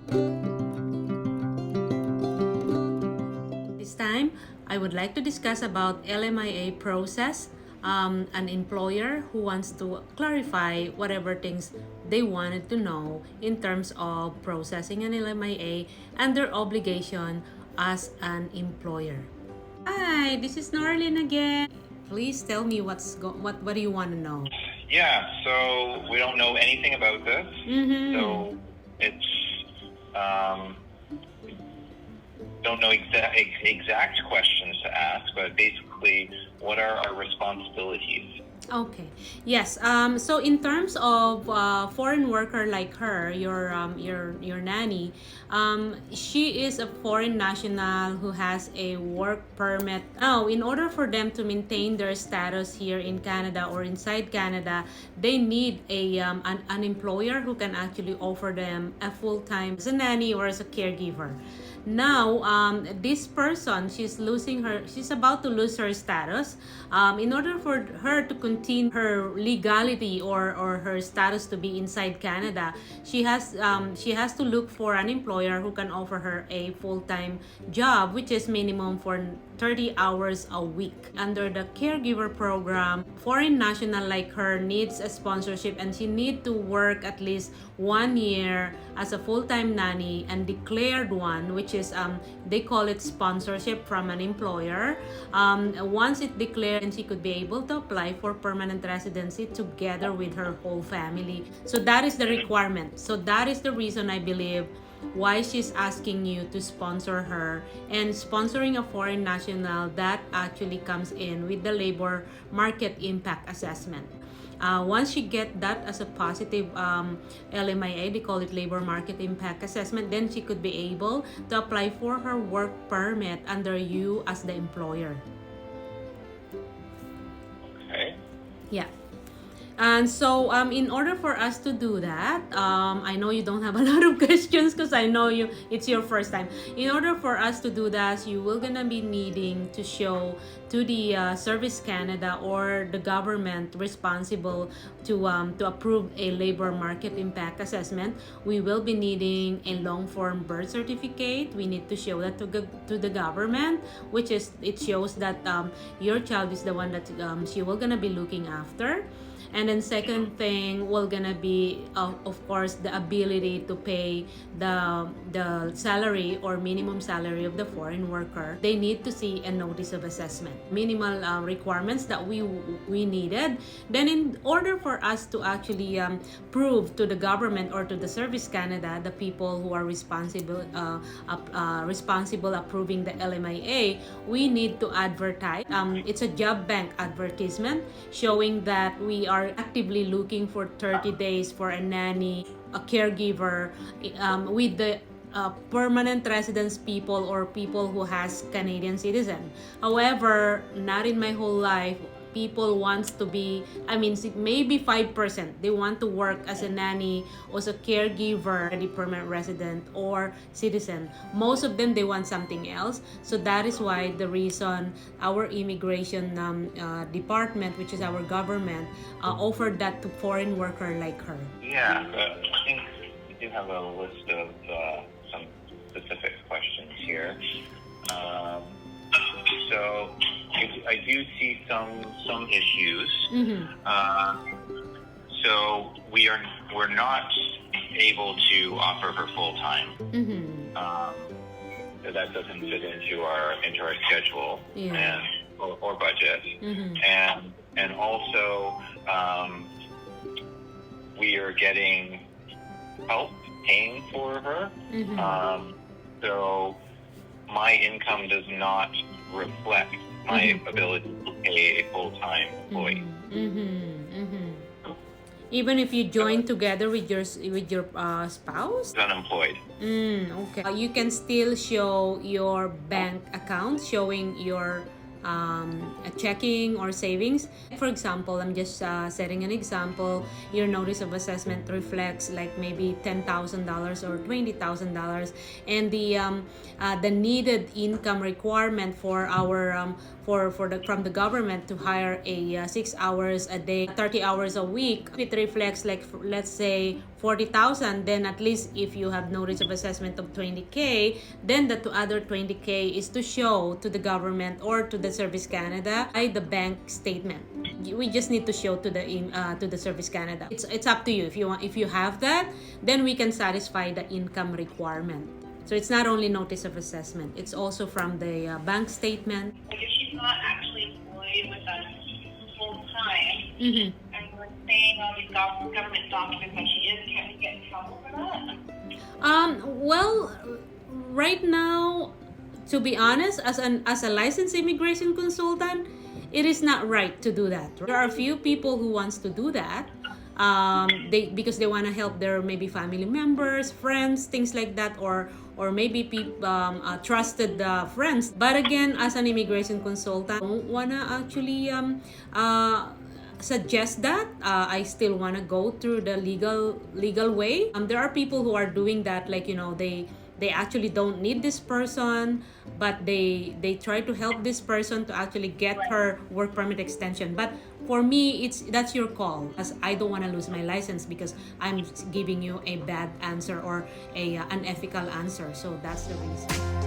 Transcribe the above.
This time, I would like to discuss about LMIA process. An employer who wants to clarify whatever things they wanted to know in terms of processing an LMIA and their obligation as an employer. Hi, this is Norlin again. Please tell me what do you want to know? Yeah, so we don't know anything about this. So it's don't know exact questions to ask, but basically, what are our responsibilities? Okay. Yes. So in terms of foreign worker like her, your nanny, she is a foreign national who has a work permit. Now, in order for them to maintain their status here in Canada or inside Canada, they need an employer who can actually offer them a full time as a nanny or as a caregiver. Now, this person, she's about to lose her status. In order for her to continue her legality or her status to be inside Canada, she has to look for an employer who can offer her a full-time job, which is minimum for 30 hours a week. Under the caregiver program, foreign national like her needs a sponsorship, and she need to work at least 1 year as a full-time nanny and declared one, which is they call it sponsorship from an employer. Once it declared, and she could be able to apply for permanent residency together with her whole family. So that is the requirement. So that is the reason I believe why she's asking you to sponsor her. And sponsoring a foreign national, that actually comes in with the labor market impact assessment. Once she get that as a positive LMIA, they call it labor market impact assessment, then she could be able to apply for her work permit under you as the employer. Okay. Yeah. And so, in order for us to do that, I know you don't have a lot of questions because I know it's your first time. In order for us to do that, you will gonna be needing to show to the Service Canada or the government responsible to approve a labor market impact assessment. We will be needing a long form birth certificate. We need to show that to the government, which is it shows that your child is the one that she will gonna be looking after. And then second thing will gonna be of course the ability to pay the salary or minimum salary of the foreign worker. They need to see a notice of assessment, minimal requirements that we needed. Then in order for us to actually prove to the government or to the Service Canada, the people who are responsible approving the LMIA, we need to advertise. It's a job bank advertisement showing that we are actively looking for 30 days for a nanny, a caregiver with the permanent residence people or people who has Canadian citizen. However, not in my whole life, people wants to be, maybe 5% they want to work as a nanny or as a caregiver, a permanent resident or citizen. Most of them, they want something else. So that is why the reason our immigration department, which is our government, offered that to foreign worker like her. Yeah, but I think we do have a list of some specific questions here. So I do see some issues. So we're not able to offer her full time. So that doesn't fit into our schedule. Yeah. Or budget. And also we are getting help paying for her. So my income does not reflect my ability to pay a full-time employee. Even if you join together with your spouse? Unemployed. Okay. You can still show your bank account showing your a checking or savings. For example, I'm just setting an example. Your notice of assessment reflects like maybe $10,000 or $20,000, and the needed income requirement for our from the government to hire a 6 hours a day, 30 hours a week. It reflects like let's say 40,000, then at least if you have notice of assessment of 20K, then the other 20K is to show to the government or to the Service Canada by the bank statement. We just need to show to the Service Canada. It's up to you. If you have that, then we can satisfy the income requirement. So it's not only notice of assessment, it's also from the bank statement. Like if she's not actually employed with us full time, Mm-hmm. and we're saying all these government documents that she is, can we get in trouble for that? Well, right now, to be honest, as a licensed immigration consultant, it is not right to do that. There are a few people who wants to do that. Because they want to help their maybe family members, friends, things like that, or maybe trusted friends. But again, as an immigration consultant, I don't want to actually suggest that. I still want to go through the legal way. There are people who are doing that, like, they actually don't need this person, but they try to help this person to actually get her work permit extension. But for me, that's your call, as I don't want to lose my license because I'm giving you a bad answer or a unethical answer. So that's the reason.